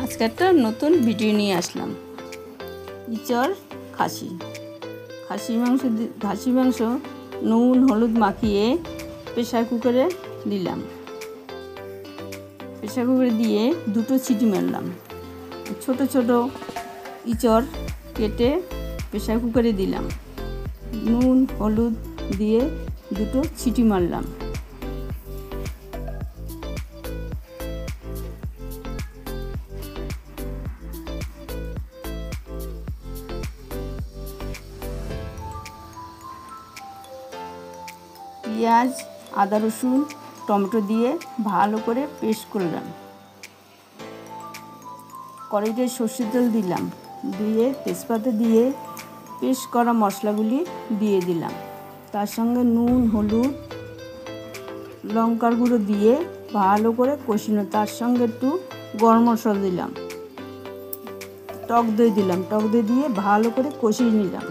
আজকে একটা নতুন ভিডিও নিয়ে আসলাম। ইঁচড় খাসি মাংস নুন হলুদ মাখিয়ে প্রেসার কুকারে দিলাম। প্রেসার কুকারে দিয়ে দুটো সিটি মারলাম। ছোট ছোট ইঁচড় কেটে প্রেসার কুকারে দিলাম। নুন হলুদ দিয়ে দুটো সিটি মারলাম। পেঁয়াজ আদা রসুন টমেটো দিয়ে ভালো করে পেস্ট করলাম। কড়াইতে সর্ষের তেল দিলাম, দিয়ে তেজপাতা দিয়ে পেস্ট করা মশলাগুলি দিয়ে দিলাম। তার সঙ্গে নুন হলুদ লঙ্কার গুঁড়ো দিয়ে ভালো করে কষিয়ে, তার সঙ্গে একটু গরম মশলা দিলাম, টক দই দিলাম। টক দই দিয়ে ভালো করে কষিয়ে নিলাম।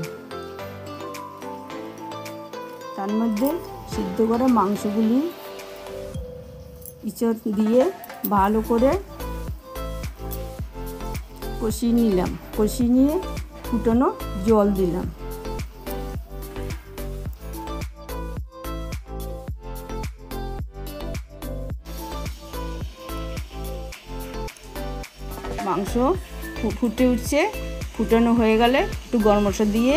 তার মধ্যে সিদ্ধ করা মাংসগুলি ইঁচড় দিয়ে ভালো করে কষিয়ে নিলাম। কষিয়ে নিয়ে ফুটানো জল দিলাম। মাংস ফুটে উঠছে, ফুটানো হয়ে গেলে একটু গরম মশলা দিয়ে